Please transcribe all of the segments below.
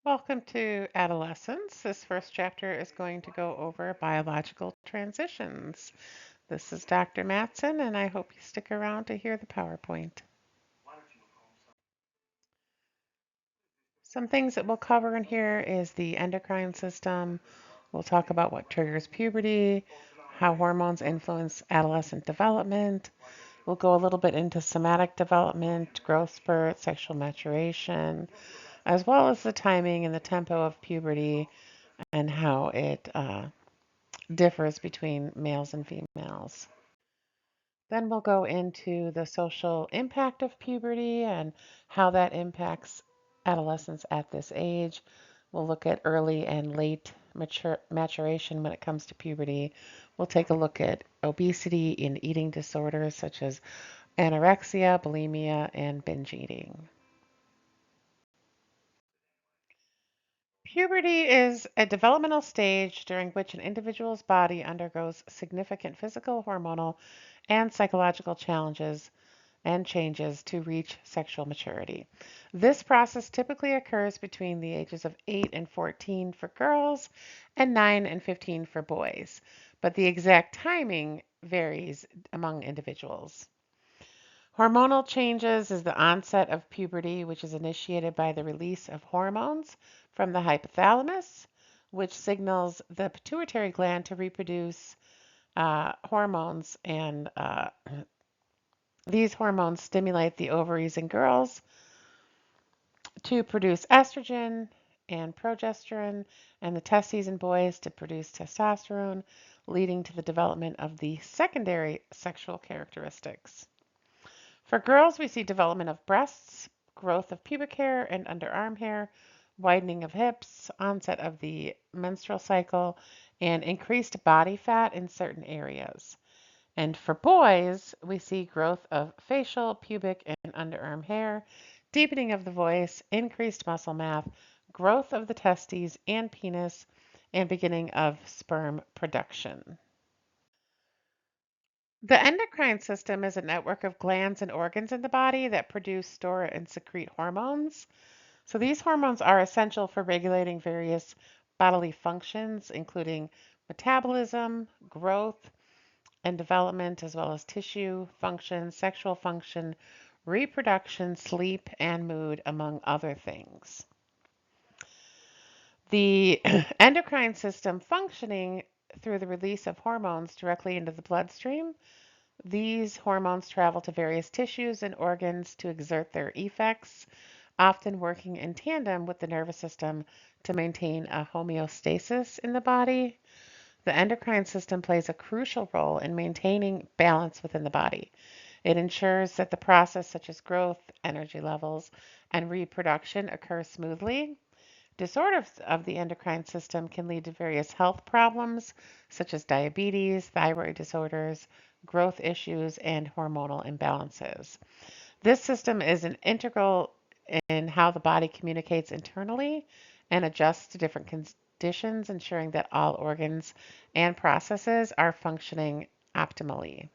Welcome to Adolescence. This first chapter is going to go over biological transitions. This is Dr. Matson, and I hope you stick around to hear the PowerPoint. Some things that we'll cover in here is the endocrine system. We'll talk about what triggers puberty, how hormones influence adolescent development. We'll go a little bit into somatic development, growth spurt, sexual maturation, as well as the timing and the tempo of puberty and how it differs between males and females. Then we'll go into the social impact of puberty and how that impacts adolescents at this age. We'll look at early and late maturation when it comes to puberty. We'll take a look at obesity and eating disorders such as anorexia, bulimia, and binge eating. Puberty is a developmental stage during which an individual's body undergoes significant physical, hormonal, and psychological challenges and changes to reach sexual maturity. This process typically occurs between the ages of 8 and 14 for girls and 9 and 15 for boys, but the exact timing varies among individuals. Hormonal changes is the onset of puberty, which is initiated by the release of hormones from the hypothalamus, which signals the pituitary gland to reproduce hormones, and these hormones stimulate the ovaries in girls to produce estrogen and progesterone, and the testes in boys to produce testosterone, leading to the development of the secondary sexual characteristics. For girls, we see development of breasts, growth of pubic hair and underarm hair, widening of hips, onset of the menstrual cycle, and increased body fat in certain areas. And for boys, we see growth of facial, pubic, and underarm hair, deepening of the voice, increased muscle mass, growth of the testes and penis, and beginning of sperm production. The endocrine system is a network of glands and organs in the body that produce, store, and secrete hormones. So these hormones are essential for regulating various bodily functions, including metabolism, growth, and development, as well as tissue function, sexual function, reproduction, sleep, and mood, among other things. The endocrine system functioning through the release of hormones directly into the bloodstream. These hormones travel to various tissues and organs to exert their effects, often working in tandem with the nervous system to maintain a homeostasis in the body. The endocrine system plays a crucial role in maintaining balance within the body. It ensures that the process such as growth, energy levels, and reproduction occur smoothly. Disorders of the endocrine system can lead to various health problems such as diabetes, thyroid disorders, growth issues, and hormonal imbalances. This system is an integral in how the body communicates internally and adjusts to different conditions, ensuring that all organs and processes are functioning optimally.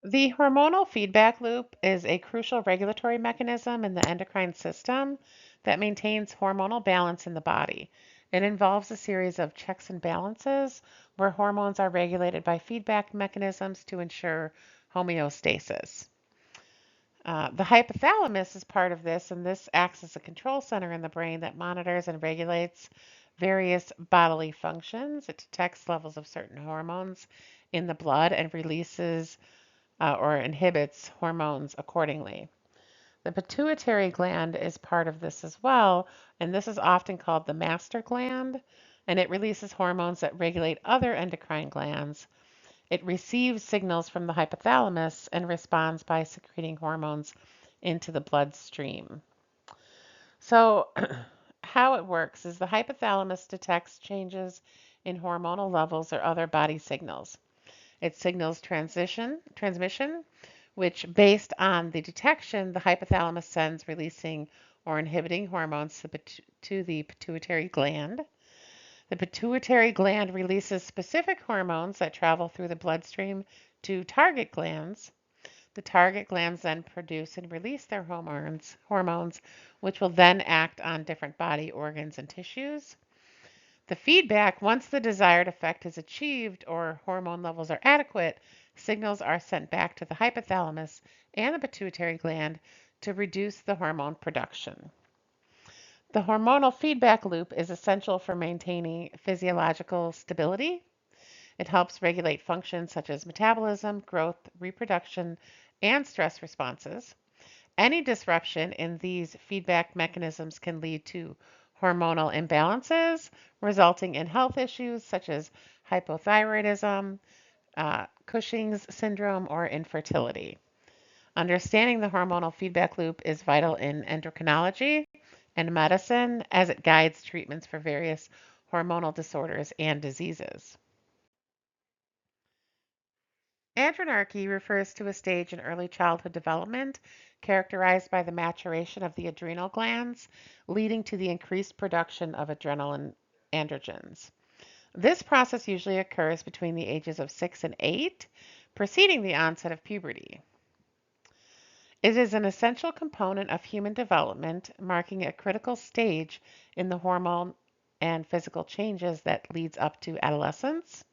The hormonal feedback loop is a crucial regulatory mechanism in the endocrine system that maintains hormonal balance in the body. It involves a series of checks and balances where hormones are regulated by feedback mechanisms to ensure homeostasis. The hypothalamus is part of this, and this acts as a control center in the brain that monitors and regulates various bodily functions. It detects levels of certain hormones in the blood and releases or inhibits hormones accordingly. The pituitary gland is part of this as well, and this is often called the master gland, and it releases hormones that regulate other endocrine glands. It receives signals from the hypothalamus and responds by secreting hormones into the bloodstream. So, how it works is the hypothalamus detects changes in hormonal levels or other body signals. It signals transmission, which based on the detection, the hypothalamus sends releasing or inhibiting hormones to the pituitary gland. The pituitary gland releases specific hormones that travel through the bloodstream to target glands. The target glands then produce and release their hormones, which will then act on different body organs and tissues. The feedback, once the desired effect is achieved or hormone levels are adequate, signals are sent back to the hypothalamus and the pituitary gland to reduce the hormone production. The hormonal feedback loop is essential for maintaining physiological stability. It helps regulate functions such as metabolism, growth, reproduction, and stress responses. Any disruption in these feedback mechanisms can lead to hormonal imbalances, resulting in health issues such as hypothyroidism, Cushing's syndrome, or infertility. Understanding the hormonal feedback loop is vital in endocrinology and medicine as it guides treatments for various hormonal disorders and diseases. Andronarchy refers to a stage in early childhood development characterized by the maturation of the adrenal glands, leading to the increased production of adrenaline androgens. This process usually occurs between the ages of 6 and 8, preceding the onset of puberty. It is an essential component of human development, marking a critical stage in the hormone and physical changes that leads up to adolescence.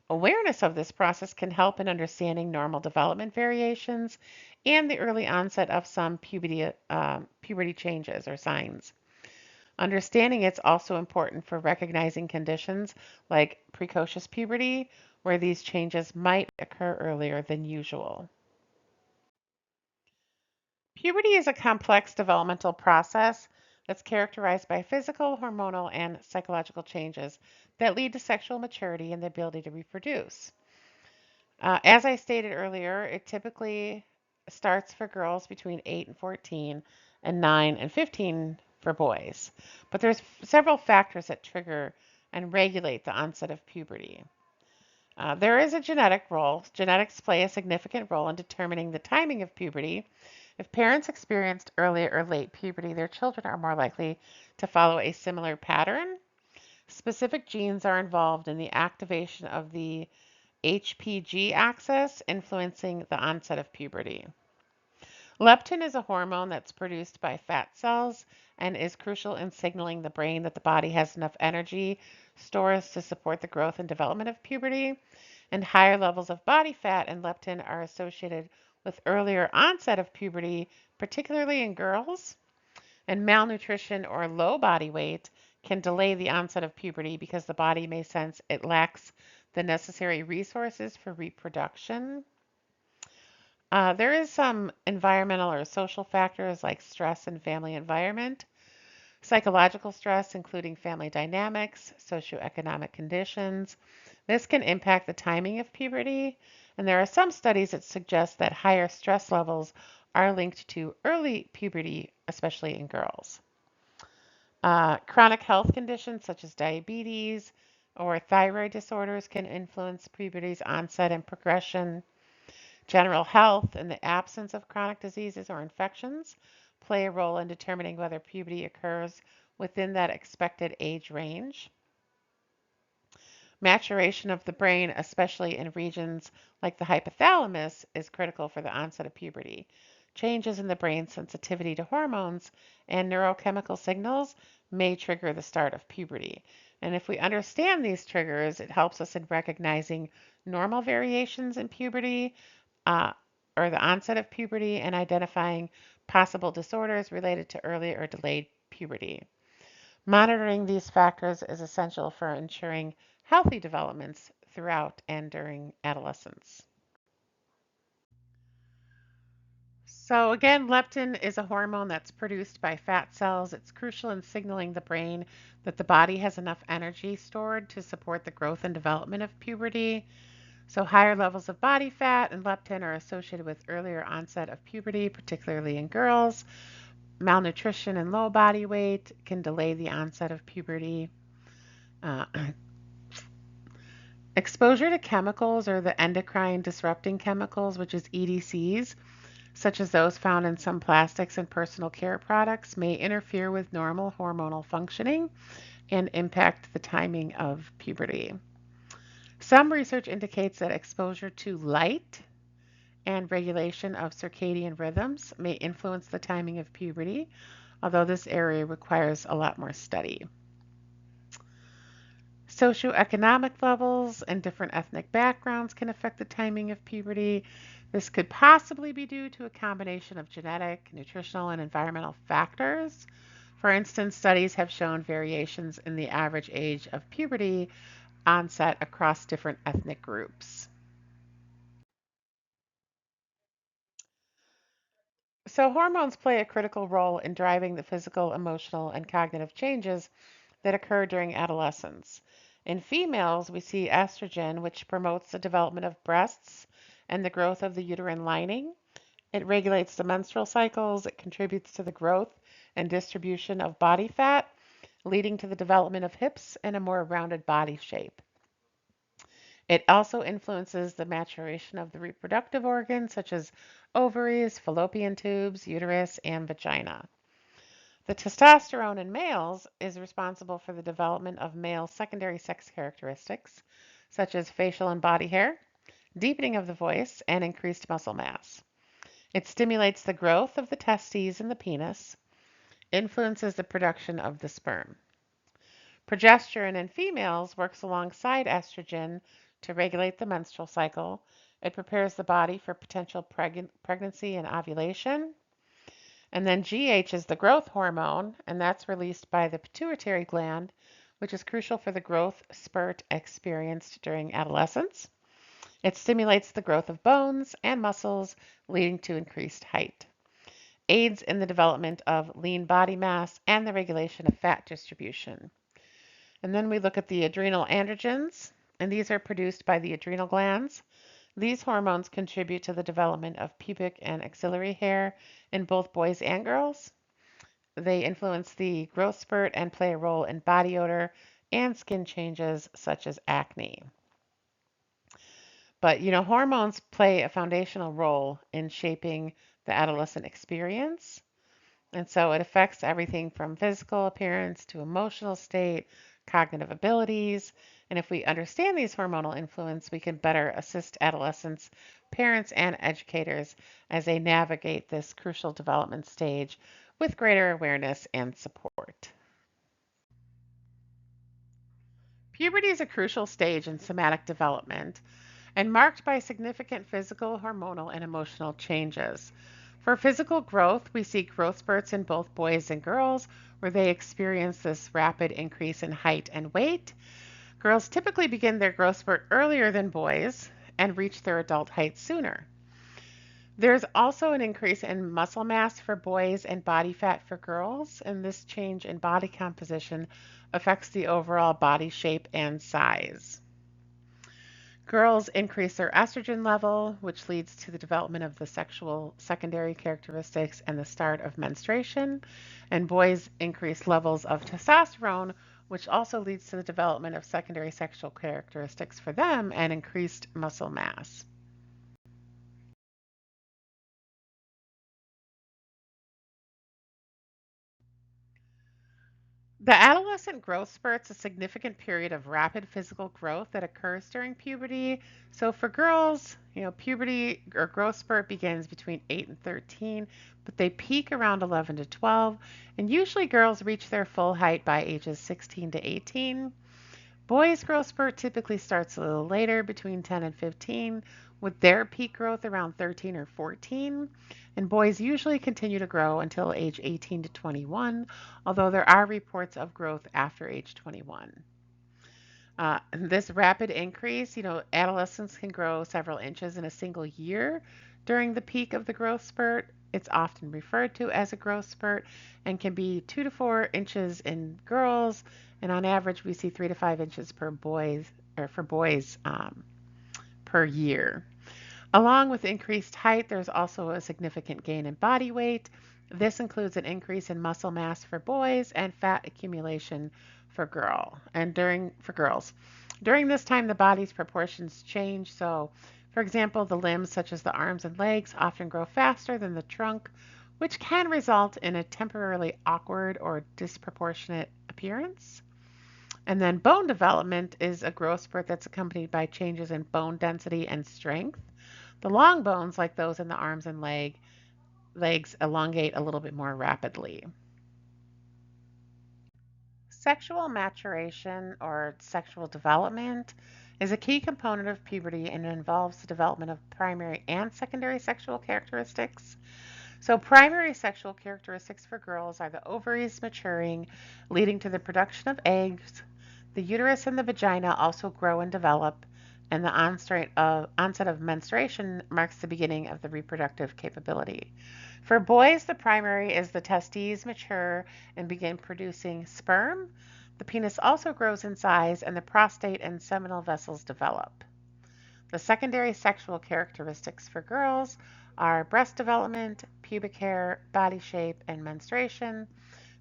Awareness of this process can help in understanding normal development variations and the early onset of some puberty changes or signs. Understanding it's also important for recognizing conditions like precocious puberty, where these changes might occur earlier than usual. Puberty is a complex developmental process that's characterized by physical, hormonal, and psychological changes that lead to sexual maturity and the ability to reproduce. As I stated earlier, it typically starts for girls between 8 and 14 and 9 and 15 for boys. But there's several factors that trigger and regulate the onset of puberty. There is a genetic role. Genetics play a significant role in determining the timing of puberty. If parents experienced early or late puberty, their children are more likely to follow a similar pattern. Specific genes are involved in the activation of the HPG axis, influencing the onset of puberty. Leptin is a hormone that's produced by fat cells and is crucial in signaling the brain that the body has enough energy stores to support the growth and development of puberty. And higher levels of body fat and leptin are associated with earlier onset of puberty, particularly in girls. And malnutrition or low body weight can delay the onset of puberty because the body may sense it lacks the necessary resources for reproduction. There is some environmental or social factors like stress and family environment, psychological stress, including family dynamics, socioeconomic conditions. This can impact the timing of puberty, and there are some studies that suggest that higher stress levels are linked to early puberty, especially in girls. Chronic health conditions such as diabetes or thyroid disorders can influence puberty's onset and progression. General health and the absence of chronic diseases or infections play a role in determining whether puberty occurs within that expected age range. Maturation of the brain, especially in regions like the hypothalamus, is critical for the onset of puberty. Changes in the brain's sensitivity to hormones and neurochemical signals may trigger the start of puberty. And if we understand these triggers, it helps us in recognizing normal variations in puberty uh, or the onset of puberty and identifying possible disorders related to early or delayed puberty. Monitoring these factors is essential for ensuring healthy developments throughout and during adolescence. So, again, leptin is a hormone that's produced by fat cells. It's crucial in signaling the brain that the body has enough energy stored to support the growth and development of puberty. So, higher levels of body fat and leptin are associated with earlier onset of puberty, particularly in girls. Malnutrition and low body weight can delay the onset of puberty. Uh, Exposure to chemicals or the endocrine disrupting chemicals, which is EDCs, such as those found in some plastics and personal care products, may interfere with normal hormonal functioning and impact the timing of puberty. Some research indicates that exposure to light and regulation of circadian rhythms may influence the timing of puberty, although this area requires a lot more study. Socioeconomic levels and different ethnic backgrounds can affect the timing of puberty. This could possibly be due to a combination of genetic, nutritional, and environmental factors. For instance, studies have shown variations in the average age of puberty onset across different ethnic groups. So, hormones play a critical role in driving the physical, emotional, and cognitive changes that occur during adolescence. In females, we see estrogen, which promotes the development of breasts and the growth of the uterine lining. It regulates the menstrual cycles, it contributes to the growth and distribution of body fat, leading to the development of hips and a more rounded body shape. It also influences the maturation of the reproductive organs, such as ovaries, fallopian tubes, uterus, and vagina. The testosterone in males is responsible for the development of male secondary sex characteristics, such as facial and body hair, deepening of the voice, and increased muscle mass. It stimulates the growth of the testes and the penis, influences the production of the sperm. Progesterone in females works alongside estrogen to regulate the menstrual cycle. It prepares the body for potential pregnancy and ovulation. And then GH is the growth hormone, and that's released by the pituitary gland, which is crucial for the growth spurt experienced during adolescence. It stimulates the growth of bones and muscles, leading to increased height. Aids in the development of lean body mass and the regulation of fat distribution. And then we look at the adrenal androgens, and these are produced by the adrenal glands. These hormones contribute to the development of pubic and axillary hair in both boys and girls. They influence the growth spurt and play a role in body odor and skin changes such as acne. But hormones play a foundational role in shaping the adolescent experience. And so it affects everything from physical appearance to emotional state, cognitive abilities. And if we understand these hormonal influence, we can better assist adolescents, parents, and educators as they navigate this crucial development stage with greater awareness and support. Puberty is a crucial stage in somatic development and marked by significant physical, hormonal, and emotional changes. For physical growth, we see growth spurts in both boys and girls, where they experience this rapid increase in height and weight. Girls typically begin their growth spurt earlier than boys and reach their adult height sooner. There's also an increase in muscle mass for boys and body fat for girls, and this change in body composition affects the overall body shape and size. Girls increase their estrogen level, which leads to the development of the sexual secondary characteristics and the start of menstruation. And boys increase levels of testosterone, which also leads to the development of secondary sexual characteristics for them and increased muscle mass. The adolescent growth spurt's a significant period of rapid physical growth that occurs during puberty. So for girls, puberty or growth spurt begins between 8 and 13, but they peak around 11 to 12, and usually girls reach their full height by ages 16 to 18. Boys' growth spurt typically starts a little later, between 10 and 15, with their peak growth around 13 or 14. And boys usually continue to grow until age 18 to 21, although there are reports of growth after age 21. This rapid increase, adolescents can grow several inches in a single year during the peak of the growth spurt. It's often referred to as a growth spurt and can be 2 to 4 inches in girls, and on average, we see 3 to 5 inches per boys or for boys per year. Along with increased height, there's also a significant gain in body weight. This includes an increase in muscle mass for boys and fat accumulation for girls. During this time, the body's proportions change. So, for example, the limbs such as the arms and legs often grow faster than the trunk, which can result in a temporarily awkward or disproportionate appearance. And then bone development is a growth spurt that's accompanied by changes in bone density and strength. The long bones, like those in the arms and legs, elongate a little bit more rapidly. Sexual maturation or sexual development is a key component of puberty and involves the development of primary and secondary sexual characteristics. So, primary sexual characteristics for girls are the ovaries maturing, leading to the production of eggs. The uterus and the vagina also grow and develop, and the onset of menstruation marks the beginning of the reproductive capability. For boys, the primary is the testes mature and begin producing sperm. The penis also grows in size, and the prostate and seminal vessels develop. The secondary sexual characteristics for girls are breast development, pubic hair, body shape, and menstruation.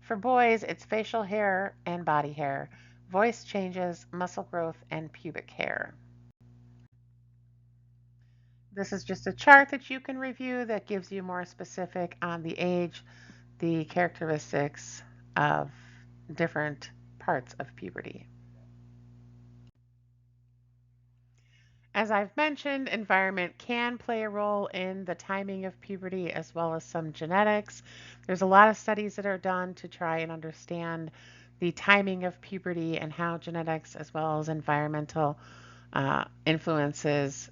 For boys, it's facial hair and body hair, voice changes, muscle growth, and pubic hair. This is just a chart that you can review that gives you more specific on the age, the characteristics of different parts of puberty. As I've mentioned, environment can play a role in the timing of puberty as well as some genetics. There's a lot of studies that are done to try and understand the timing of puberty and how genetics as well as environmental influences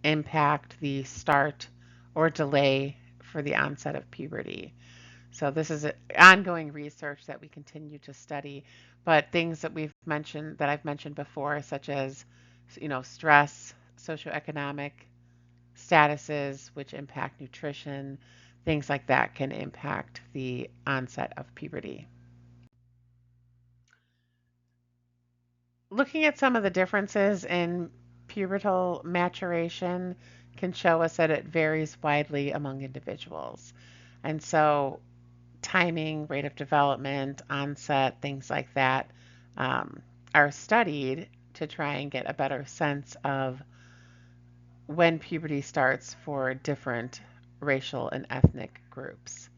impact the start or delay for the onset of puberty. So this is ongoing research that we continue to study, but things that I've mentioned before, such as, stress, socioeconomic statuses, which impact nutrition, things like that can impact the onset of puberty. Looking at some of the differences in pubertal maturation can show us that it varies widely among individuals. And so timing, rate of development, onset, things like that are studied to try and get a better sense of when puberty starts for different racial and ethnic groups.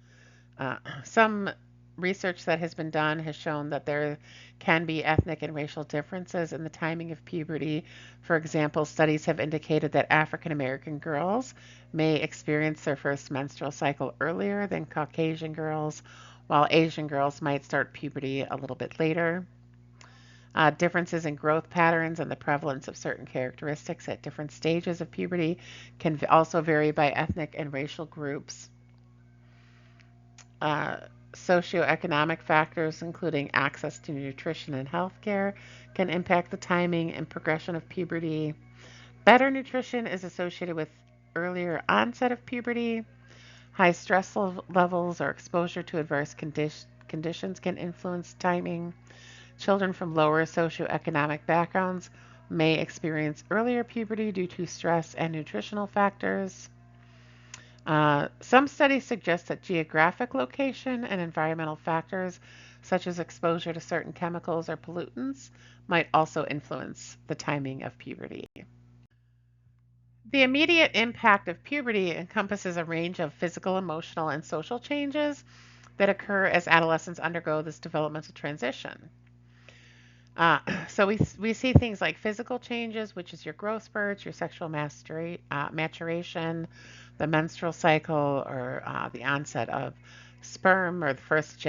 Some research that has been done has shown that there can be ethnic and racial differences in the timing of puberty. For example, studies have indicated that African American girls may experience their first menstrual cycle earlier than Caucasian girls, while Asian girls might start puberty a little bit later. Differences in growth patterns and the prevalence of certain characteristics at different stages of puberty can also vary by ethnic and racial groups. Uh, Socioeconomic factors, including access to nutrition and healthcare, can impact the timing and progression of puberty. Better nutrition is associated with earlier onset of puberty. High stress levels or exposure to adverse conditions can influence timing. Children from lower socioeconomic backgrounds may experience earlier puberty due to stress and nutritional factors. Some studies suggest that geographic location and environmental factors, such as exposure to certain chemicals or pollutants, might also influence the timing of puberty. The immediate impact of puberty encompasses a range of physical, emotional, and social changes that occur as adolescents undergo this developmental transition. Uh, so we see things like physical changes, which is your growth spurts, your sexual maturation, the menstrual cycle, or the onset of sperm or the first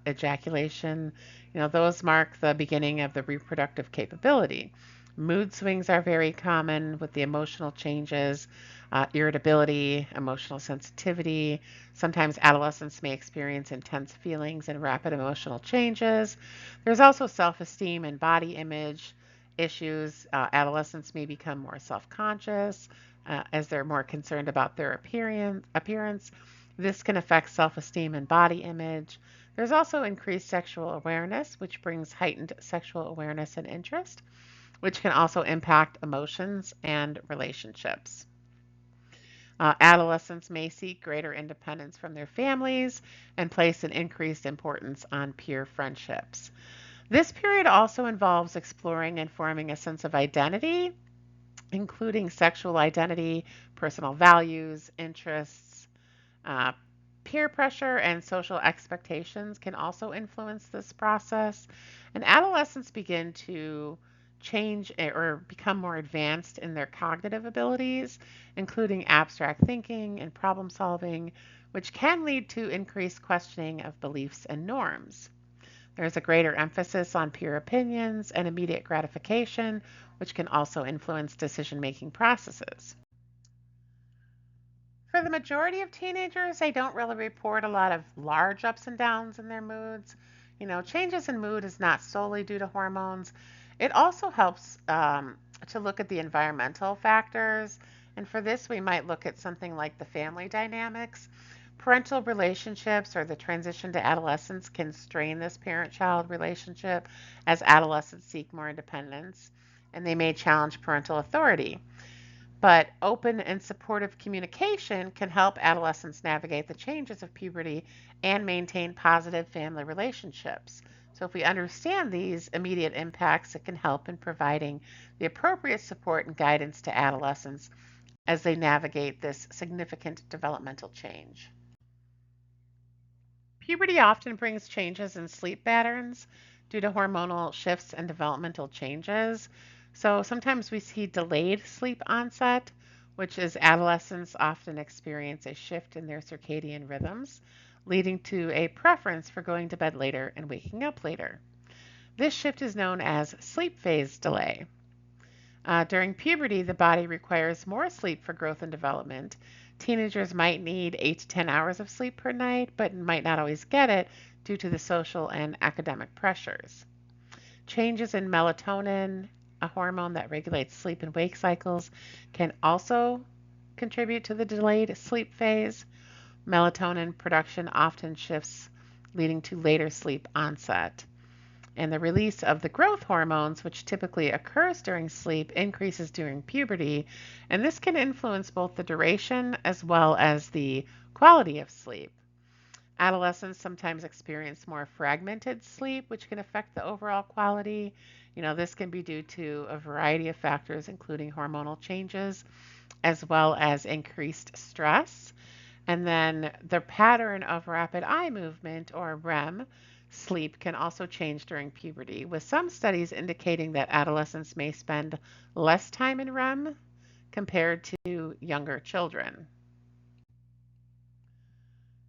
ejaculation. Those mark the beginning of the reproductive capability. Mood swings are very common with the emotional changes, irritability, emotional sensitivity. Sometimes adolescents may experience intense feelings and rapid emotional changes. There's also self esteem and body image issues. Adolescents may become more self conscious as they're more concerned about their appearance. This can affect self esteem and body image. There's also increased sexual awareness, which brings heightened sexual awareness and interest, which can also impact emotions and relationships. Adolescents may seek greater independence from their families and place an increased importance on peer friendships. This period also involves exploring and forming a sense of identity, including sexual identity, personal values, interests. Uh, Peer pressure and social expectations can also influence this process. And adolescents begin to change or become more advanced in their cognitive abilities, including abstract thinking and problem solving, which can lead to increased questioning of beliefs and norms. There's a greater emphasis on peer opinions and immediate gratification, which can also influence decision making processes. For the majority of teenagers, they don't really report a lot of large ups and downs in their moods. Changes in mood is not solely due to hormones. It also helps to look at the environmental factors. And for this, we might look at something like the family dynamics. Parental relationships or the transition to adolescence can strain this parent child relationship as adolescents seek more independence, and they may challenge parental authority. But open and supportive communication can help adolescents navigate the changes of puberty and maintain positive family relationships. So, if we understand these immediate impacts, it can help in providing the appropriate support and guidance to adolescents as they navigate this significant developmental change. Puberty often brings changes in sleep patterns due to hormonal shifts and developmental changes. So sometimes we see delayed sleep onset, which is adolescents often experience a shift in their circadian rhythms, leading to a preference for going to bed later and waking up later. This shift is known as sleep phase delay. During puberty, the body requires more sleep for growth and development. Teenagers might need 8 to 10 hours of sleep per night, but might not always get it due to the social and academic pressures. Changes in melatonin, a hormone that regulates sleep and wake cycles, can also contribute to the delayed sleep phase. Melatonin production often shifts, leading to later sleep onset. And the release of the growth hormones, which typically occurs during sleep, increases during puberty, and this can influence both the duration as well as the quality of sleep. Adolescents sometimes experience more fragmented sleep, which can affect the overall quality. This can be due to a variety of factors, including hormonal changes, as well as increased stress. And then the pattern of rapid eye movement, or REM, sleep can also change during puberty, with some studies indicating that adolescents may spend less time in REM compared to younger children.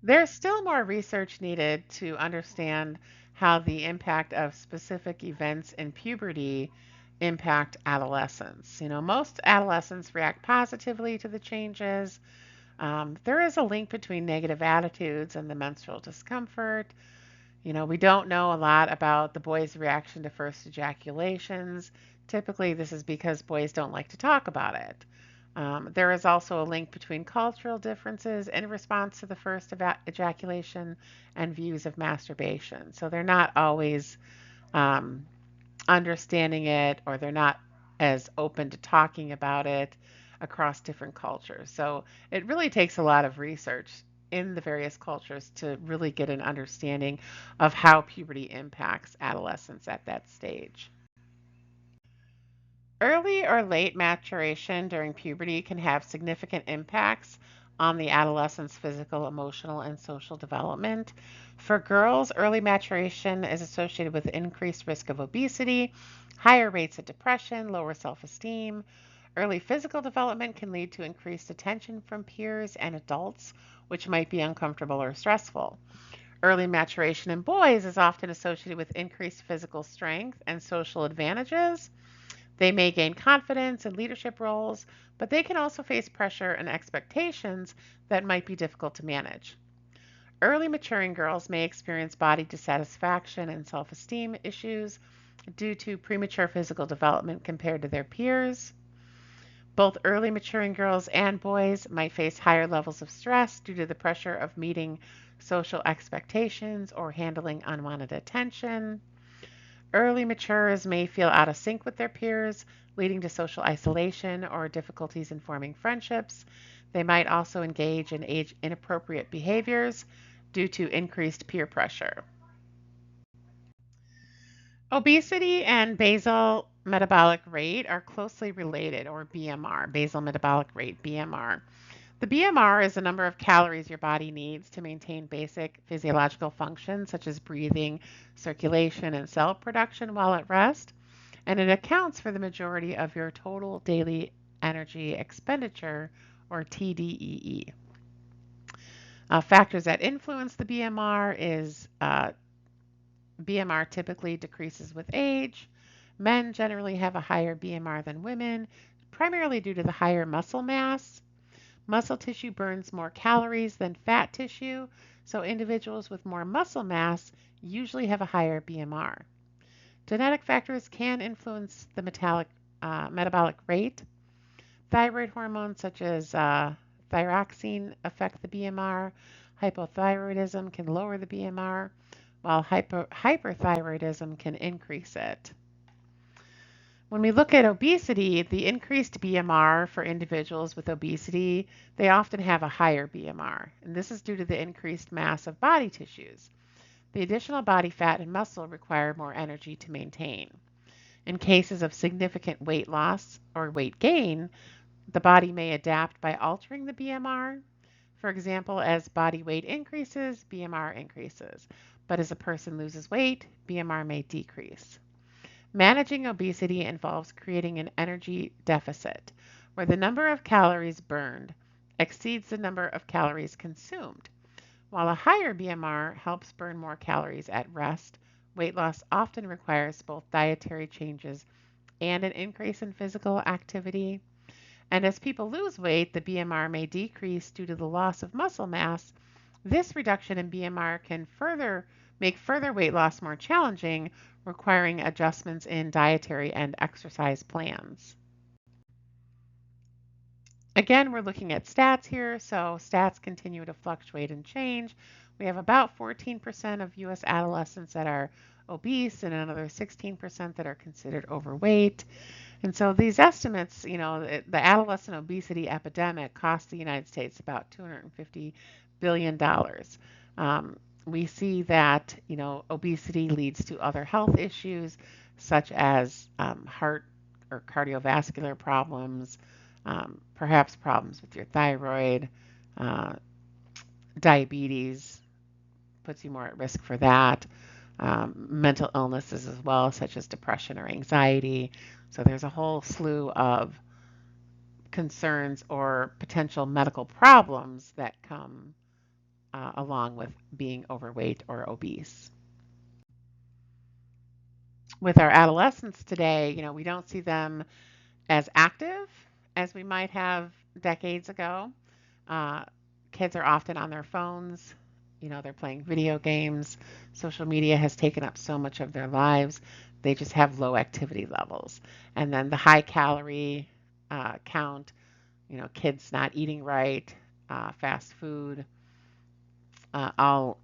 There's still more research needed to understand how the impact of specific events in puberty impact adolescents. Most adolescents react positively to the changes. There is a link between negative attitudes and the menstrual discomfort. We don't know a lot about the boys' reaction to first ejaculations. Typically, this is because boys don't like to talk about it. There is also a link between cultural differences in response to the first ejaculation and views of masturbation. So they're not always um, understanding it, or they're not as open to talking about it across different cultures. So it really takes a lot of research in the various cultures to really get an understanding of how puberty impacts adolescents at that stage. Early or late maturation during puberty can have significant impacts on the adolescent's physical, emotional, and social development. For girls, early maturation is associated with increased risk of obesity, higher rates of depression, lower self esteem. Early physical development can lead to increased attention from peers and adults, which might be uncomfortable or stressful. Early maturation in boys is often associated with increased physical strength and social advantages. They may gain confidence in leadership roles, but they can also face pressure and expectations that might be difficult to manage. Early maturing girls may experience body dissatisfaction and self esteem issues due to premature physical development compared to their peers. Both early maturing girls and boys might face higher levels of stress due to the pressure of meeting social expectations or handling unwanted attention. Early maturers may feel out of sync with their peers, leading to social isolation or difficulties in forming friendships. They might also engage in age inappropriate behaviors due to increased peer pressure. Obesity and basal metabolic rate are closely related, or BMR, basal metabolic rate, BMR. The BMR is the number of calories your body needs to maintain basic physiological functions such as breathing, circulation, and cell production while at rest. and it accounts for the majority of your total daily energy expenditure, or TDEE. Factors that influence the BMR is BMR typically decreases with age. Men generally have a higher BMR than women, primarily due to the higher muscle mass. Muscle tissue burns more calories than fat tissue, so individuals with more muscle mass usually have a higher BMR. Genetic factors can influence the metabolic rate. Thyroid hormones such as thyroxine affect the BMR. Hypothyroidism can lower the BMR, while hyperthyroidism can increase it. When we look at obesity, the increased BMR for individuals with obesity, they often have a higher BMR, and this is due to the increased mass of body tissues. The additional body fat and muscle require more energy to maintain. In cases of significant weight loss or weight gain, the body may adapt by altering the BMR. For example, as body weight increases, BMR increases. But as a person loses weight, BMR may decrease. Managing obesity involves creating an energy deficit where the number of calories burned exceeds the number of calories consumed. While a higher BMR helps burn more calories at rest, weight loss often requires both dietary changes and an increase in physical activity. And as people lose weight, the BMR may decrease due to the loss of muscle mass. This reduction in BMR can make further weight loss more challenging, requiring adjustments in dietary and exercise plans. Again, we're looking at stats here, so stats continue to fluctuate and change. We have about 14% of US adolescents that are obese and another 16% that are considered overweight. And so these estimates, the adolescent obesity epidemic cost the United States about $250 billion. We see that, obesity leads to other health issues such as heart or cardiovascular problems, perhaps problems with your thyroid, uh, diabetes puts you more at risk for that. Mental illnesses as well, such as depression or anxiety. So there's a whole slew of concerns or potential medical problems that come along with being overweight or obese. With our adolescents today, we don't see them as active as we might have decades ago. Uh, Kids are often on their phones. They're playing video games. Social media has taken up so much of their lives. They just have low activity levels. And then the high calorie count, kids not eating right, fast food, all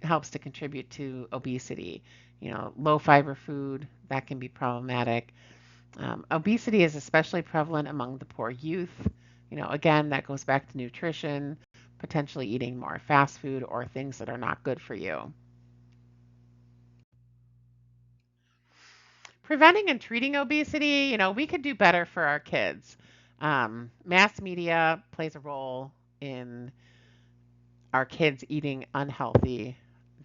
helps to contribute to obesity. Low fiber food, that can be problematic. Obesity is especially prevalent among the poor youth. Again, that goes back to nutrition, potentially eating more fast food or things that are not good for you. Preventing and treating obesity, we could do better for our kids. Mass media plays a role in our kids eating unhealthy.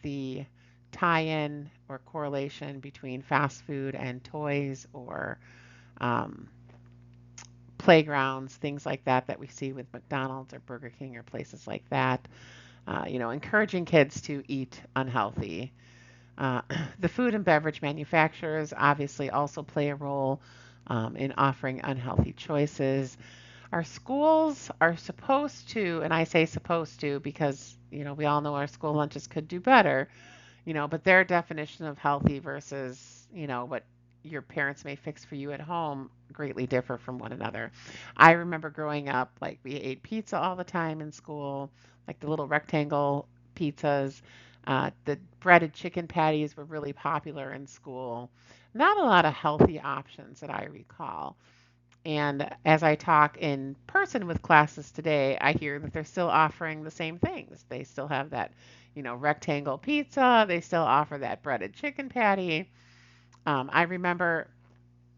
The tie in or correlation between fast food and toys or um, playgrounds, things like that that we see with McDonald's or Burger King or places like that. Encouraging kids to eat unhealthy. Uh, the food and beverage manufacturers obviously also play a role in offering unhealthy choices. Our schools are supposed to, and I say supposed to because, we all know our school lunches could do better, but their definition of healthy versus, what your parents may fix for you at home greatly differ from one another. I remember growing up, like we ate pizza all the time in school, like the little rectangle pizzas. The breaded chicken patties were really popular in school. Not a lot of healthy options that I recall. And as I talk in person with classes today, I hear that they're still offering the same things. They still have that, rectangle pizza. They still offer that breaded chicken patty. I remember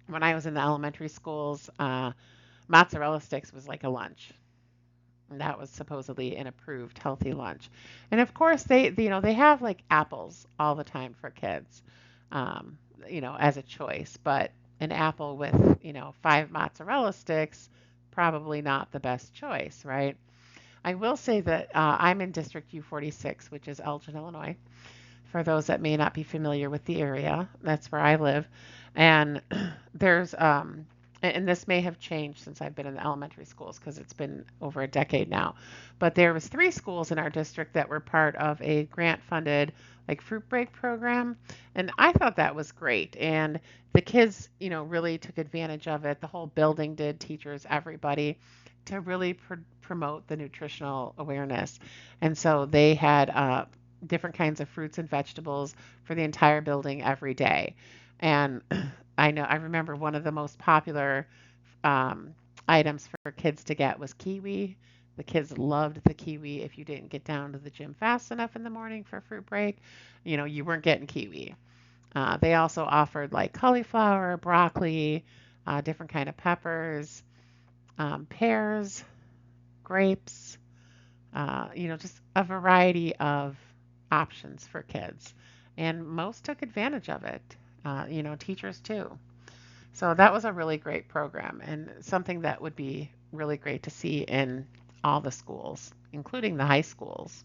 when I was in the elementary schools, mozzarella sticks was like a lunch. And that was supposedly an approved healthy lunch. And of course, they have like apples all the time for kids. as a choice. But an apple with, five mozzarella sticks, probably not the best choice, right? I will say that I'm in District U46, which is Elgin, Illinois. For those that may not be familiar with the area, that's where I live. And there's, and this may have changed since I've been in the elementary schools because it's been over a decade now. But there was three schools in our district that were part of a grant-funded like fruit break program, and I thought that was great. And the kids, really took advantage of it. The whole building did, teachers, everybody, to really promote the nutritional awareness. And so they had different kinds of fruits and vegetables for the entire building every day. And I remember one of the most popular um, items for kids to get was kiwi. The kids loved the kiwi. If you didn't get down to the gym fast enough in the morning for fruit break, you weren't getting kiwi. They also offered like cauliflower, broccoli, different kind of peppers, pears, grapes, just a variety of options for kids. And most took advantage of it, teachers too. So that was a really great program and something that would be really great to see in all the schools, including the high schools.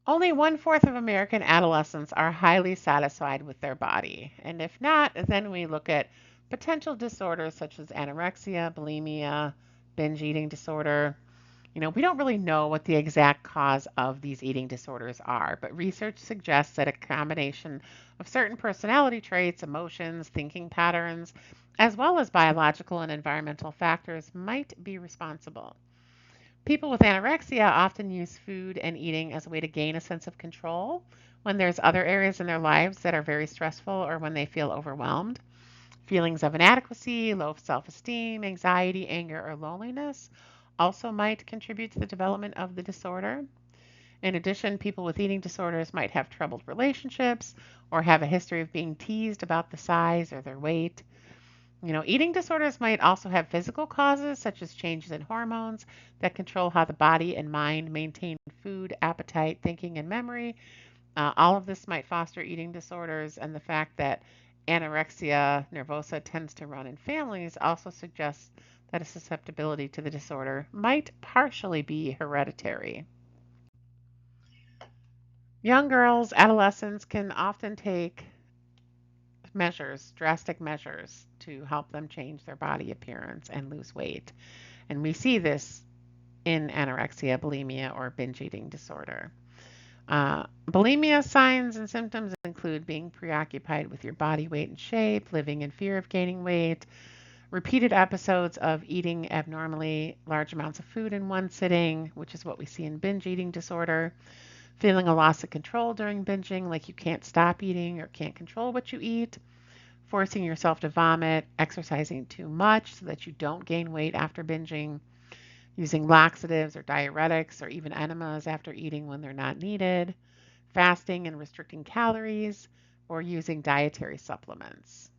Only one-fourth of American adolescents are highly satisfied with their body. And if not, then we look at potential disorders such as anorexia, bulimia, binge eating disorder. We don't really know what the exact cause of these eating disorders are, but research suggests that a combination of certain personality traits, emotions, thinking patterns, as well as biological and environmental factors might be responsible. People with anorexia often use food and eating as a way to gain a sense of control when there's other areas in their lives that are very stressful or when they feel overwhelmed. Feelings of inadequacy, low self esteem, anxiety, anger, or loneliness also might contribute to the development of the disorder. In addition, people with eating disorders might have troubled relationships or have a history of being teased about the size or their weight. Eating disorders might also have physical causes, such as changes in hormones that control how the body and mind maintain food, appetite, thinking, and memory. All of this might foster eating disorders, and the fact that anorexia nervosa tends to run in families also suggests that a susceptibility to the disorder might partially be hereditary. Young girls, adolescents can often take measures, drastic measures, to help them change their body appearance and lose weight. And we see this in anorexia, bulimia, or binge eating disorder. Bulimia signs and symptoms include being preoccupied with your body weight and shape, living in fear of gaining weight, repeated episodes of eating abnormally large amounts of food in one sitting, which is what we see in binge eating disorder, feeling a loss of control during binging, like you can't stop eating or can't control what you eat, forcing yourself to vomit, exercising too much so that you don't gain weight after binging, using laxatives or diuretics or even enemas after eating when they're not needed, fasting and restricting calories, or using dietary supplements.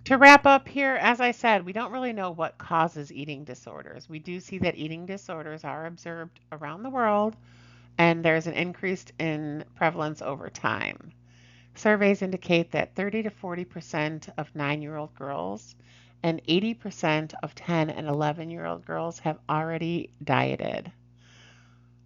To wrap up here, as I said, we don't really know what causes eating disorders. We do see that eating disorders are observed around the world, and there's an increase in prevalence over time. Surveys indicate that 30 to 40% of 9-year-old girls and 80% of 10 and 11-year-old girls have already dieted.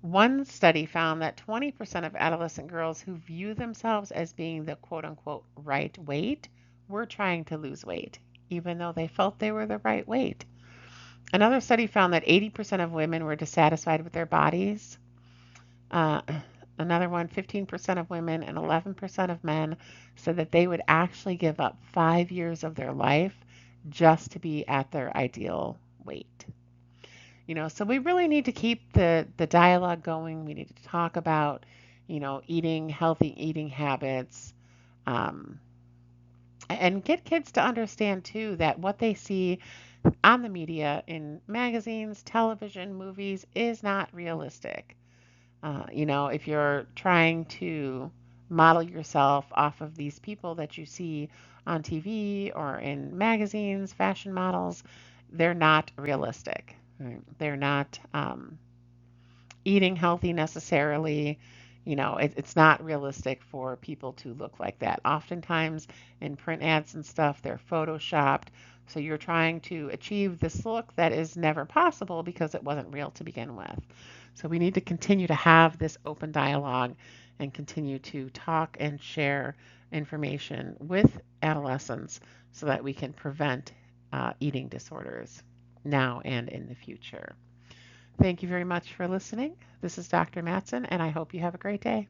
One study found that 20% of adolescent girls who view themselves as being the quote unquote right weight were trying to lose weight, even though they felt they were the right weight. Another study found that 80% of women were dissatisfied with their bodies. Uh, Another one, 15% of women and 11% of men said that they would actually give up 5 years of their life just to be at their ideal weight. So we really need to keep the dialogue going. We need to talk about, eating, healthy eating habits, um, and get kids to understand too that what they see on the media in magazines, television, movies is not realistic. If you're trying to model yourself off of these people that you see on TV or in magazines, fashion models, they're not realistic. Right? They're not eating healthy necessarily. It's not realistic for people to look like that. Oftentimes in print ads and stuff, they're photoshopped. So you're trying to achieve this look that is never possible because it wasn't real to begin with. So we need to continue to have this open dialogue and continue to talk and share information with adolescents so that we can prevent eating disorders now and in the future. Thank you very much for listening. This is Dr. Matson, and I hope you have a great day.